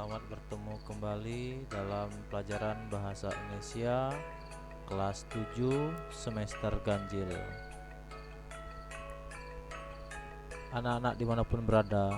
Selamat bertemu kembali dalam pelajaran Bahasa Indonesia kelas 7 semester ganjil. Anak-anak dimanapun berada,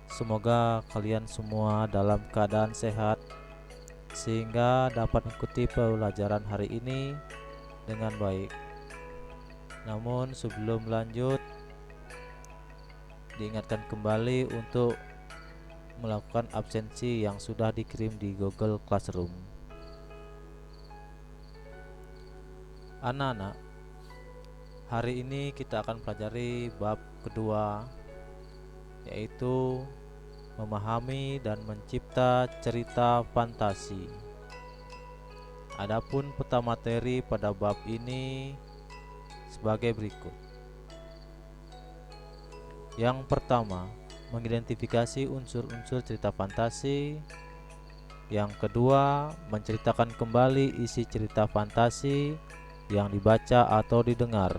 semoga kalian semua dalam keadaan sehat sehingga dapat mengikuti pelajaran hari ini dengan baik. Namun sebelum lanjut, diingatkan kembali untuk melakukan absensi yang sudah dikirim di Google Classroom. Anak-anak, hari ini kita akan pelajari bab kedua, yaitu memahami dan mencipta cerita fantasi. Adapun peta materi pada bab ini sebagai berikut. Yang pertama, mengidentifikasi unsur-unsur cerita fantasi. Yang kedua, menceritakan kembali isi cerita fantasi yang dibaca atau didengar.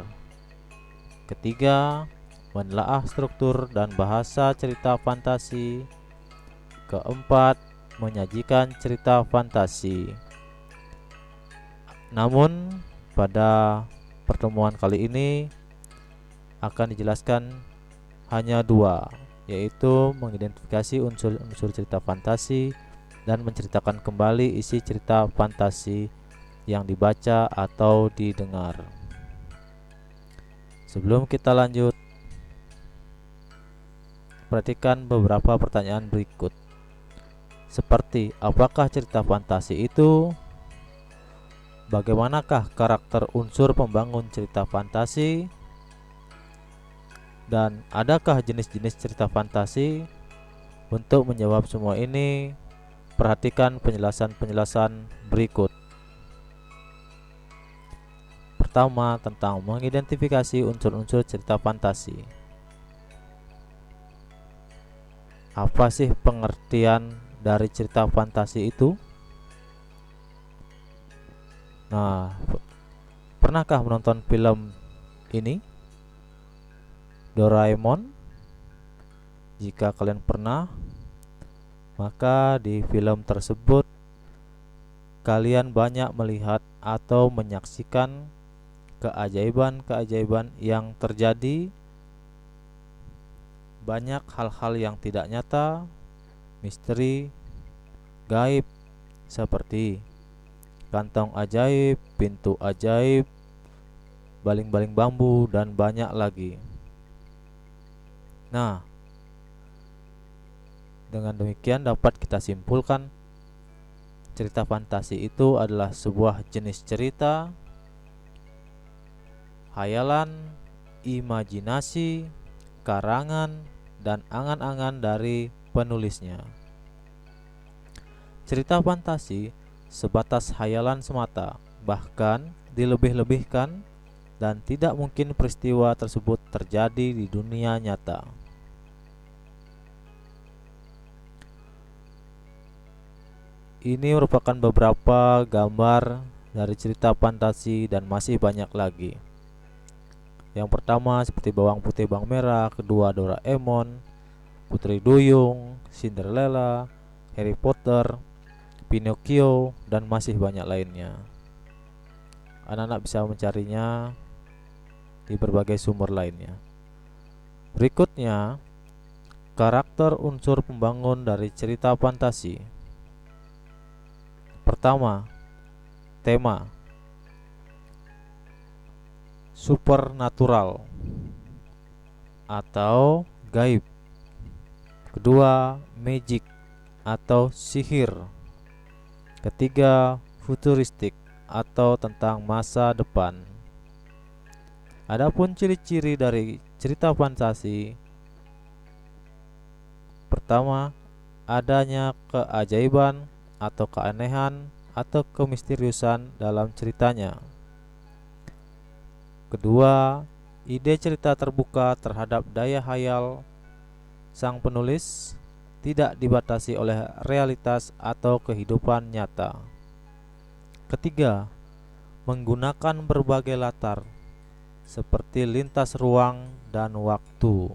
Ketiga, menelaah struktur dan bahasa cerita fantasi. Keempat, menyajikan cerita fantasi. Namun, pada pertemuan kali ini akan dijelaskan hanya dua, yaitu mengidentifikasi unsur-unsur cerita fantasi dan menceritakan kembali isi cerita fantasi yang dibaca atau didengar. Sebelum kita lanjut, perhatikan beberapa pertanyaan berikut. Seperti, apakah cerita fantasi itu? Bagaimanakah karakter unsur pembangun cerita fantasi? Dan adakah jenis-jenis cerita fantasi? Untuk menjawab semua ini, perhatikan penjelasan-penjelasan berikut. Pertama, tentang mengidentifikasi unsur-unsur cerita fantasi. Apa sih pengertian dari cerita fantasi itu? Nah, pernahkah menonton film ini, Doraemon? Jika kalian pernah, maka di film tersebut kalian banyak melihat atau menyaksikan keajaiban-keajaiban yang terjadi. Banyak hal-hal yang tidak nyata, misteri, gaib, seperti kantong ajaib, pintu ajaib, baling-baling bambu, dan banyak lagi. Nah, dengan demikian dapat kita simpulkan cerita fantasi itu adalah sebuah jenis cerita, hayalan, imajinasi, karangan, dan angan-angan dari penulisnya. Cerita fantasi sebatas hayalan semata, bahkan dilebih-lebihkan, dan tidak mungkin peristiwa tersebut terjadi di dunia nyata. Ini merupakan beberapa gambar dari cerita fantasi dan masih banyak lagi. Yang pertama seperti bawang putih bawang merah, kedua Doraemon, Putri Duyung, Cinderella, Harry Potter, Pinocchio, dan masih banyak lainnya. Anak-anak bisa mencarinya di berbagai sumber lainnya. Berikutnya, karakter unsur pembangun dari cerita fantasi. Pertama, tema supernatural atau gaib. Kedua, magic atau sihir. Ketiga, futuristik atau tentang masa depan. Adapun ciri-ciri dari cerita fantasi. Pertama, adanya keajaiban atau keanehan atau kemisteriusan dalam ceritanya. Kedua, ide cerita terbuka terhadap daya hayal sang penulis, tidak dibatasi oleh realitas atau kehidupan nyata. Ketiga, menggunakan berbagai latar seperti lintas ruang dan waktu.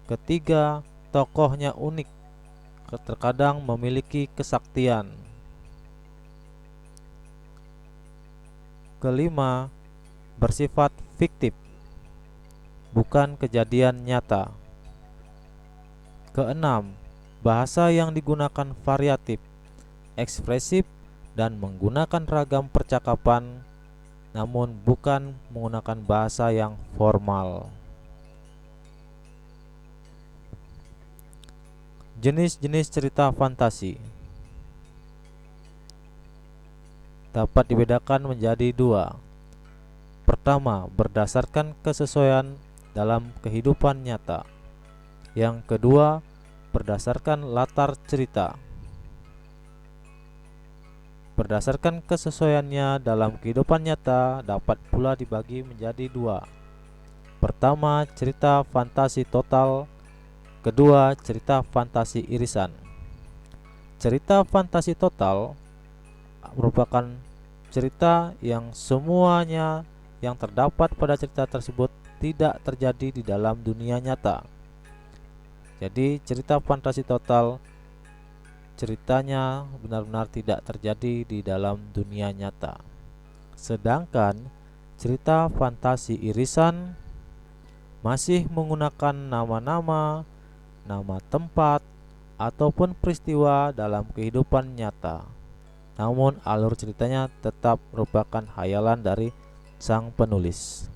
Ketiga, tokohnya unik terkadang memiliki kesaktian. Kelima, bersifat fiktif, bukan kejadian nyata. Keenam, bahasa yang digunakan variatif, ekspresif, dan menggunakan ragam percakapan, namun bukan menggunakan bahasa yang formal. Jenis-jenis cerita fantasi dapat dibedakan menjadi dua. Pertama, berdasarkan kesesuaian dalam kehidupan nyata. Yang kedua, berdasarkan latar cerita. Berdasarkan kesesuaiannya dalam kehidupan nyata dapat pula dibagi menjadi dua. Pertama, cerita fantasi total. Kedua, cerita fantasi irisan. Cerita fantasi total merupakan cerita yang semuanya yang terdapat pada cerita tersebut tidak terjadi di dalam dunia nyata. Jadi cerita fantasi total ceritanya benar-benar tidak terjadi di dalam dunia nyata. Sedangkan cerita fantasi irisan masih menggunakan nama-nama, nama tempat, ataupun peristiwa dalam kehidupan nyata. Namun alur ceritanya tetap merupakan hayalan dari sang penulis.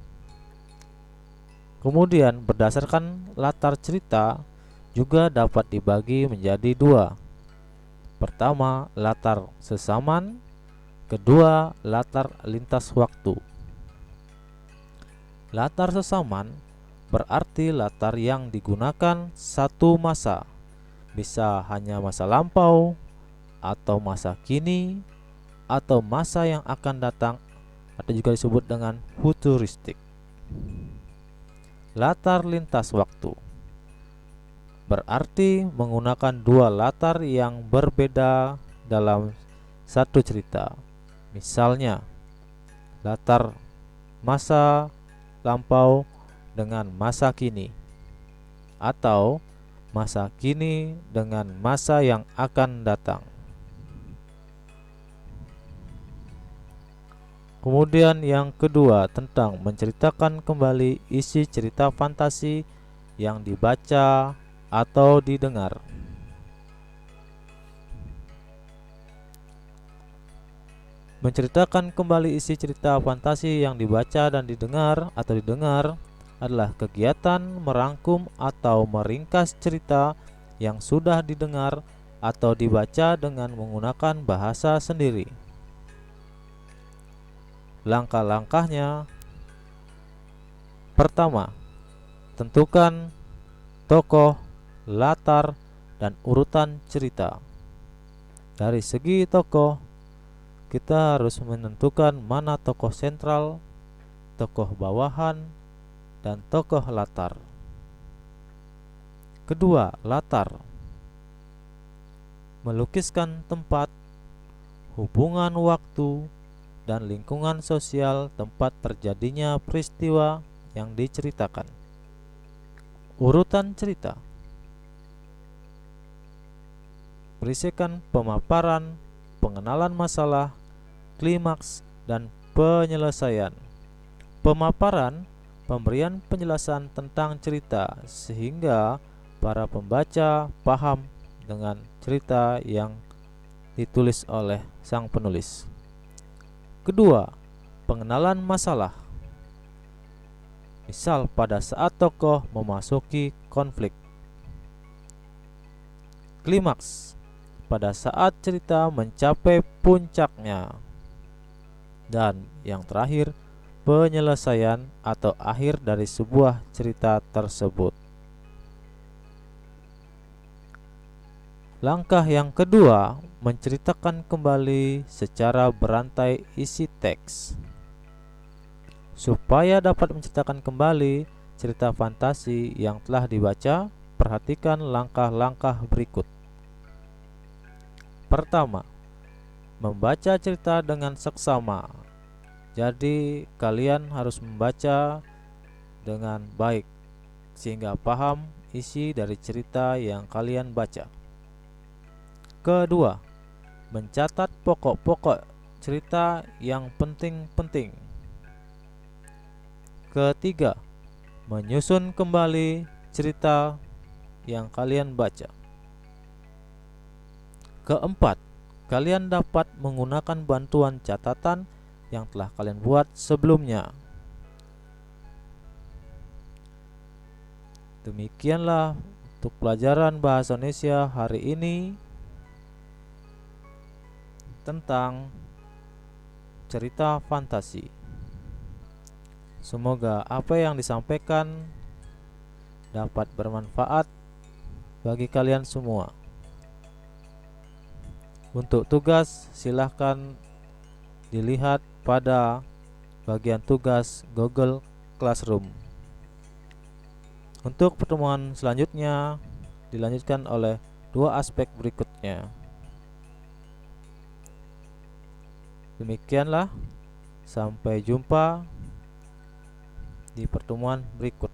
Kemudian berdasarkan latar cerita juga dapat dibagi menjadi dua. Pertama, latar sesaman. Kedua, latar lintas waktu. Latar sesaman berarti latar yang digunakan satu masa, bisa hanya masa lampau, atau masa kini, atau masa yang akan datang, atau juga disebut dengan futuristik. Latar lintas waktu berarti menggunakan dua latar yang berbeda dalam satu cerita. Misalnya, latar masa lampau dengan masa kini, atau masa kini dengan masa yang akan datang. Kemudian yang kedua, tentang menceritakan kembali isi cerita fantasi yang dibaca atau didengar. Menceritakan kembali isi cerita fantasi yang dibaca dan didengar adalah kegiatan merangkum atau meringkas cerita yang sudah didengar atau dibaca dengan menggunakan bahasa sendiri. Langkah-langkahnya: pertama, tentukan tokoh, latar, dan urutan cerita. Dari segi tokoh, kita harus menentukan mana tokoh sentral, tokoh bawahan, dan tokoh latar. Kedua, latar. Melukiskan tempat, hubungan waktu, dan lingkungan sosial tempat terjadinya peristiwa yang diceritakan. Urutan cerita berisikan pemaparan, pengenalan masalah, klimaks, dan penyelesaian. Pemaparan, pemberian penjelasan tentang cerita sehingga para pembaca paham dengan cerita yang ditulis oleh sang penulis. Kedua, pengenalan masalah. Misal pada saat tokoh memasuki konflik. Klimaks, pada saat cerita mencapai puncaknya. Dan yang terakhir, penyelesaian atau akhir dari sebuah cerita tersebut. Langkah yang kedua, menceritakan kembali secara berantai isi teks. Supaya dapat menceritakan kembali cerita fantasi yang telah dibaca, perhatikan langkah-langkah berikut. Pertama, membaca cerita dengan seksama. Jadi kalian harus membaca dengan baik sehingga paham isi dari cerita yang kalian baca. Kedua, mencatat pokok-pokok cerita yang penting-penting. Ketiga, menyusun kembali cerita yang kalian baca. Keempat, kalian dapat menggunakan bantuan catatan yang telah kalian buat sebelumnya. Demikianlah untuk pelajaran bahasa Indonesia hari ini tentang cerita fantasi. Semoga apa yang disampaikan dapat bermanfaat bagi kalian semua. Untuk tugas silahkan dilihat pada bagian tugas Google Classroom. Untuk pertemuan selanjutnya dilanjutkan oleh dua aspek berikutnya. Demikianlah, sampai jumpa di pertemuan berikut.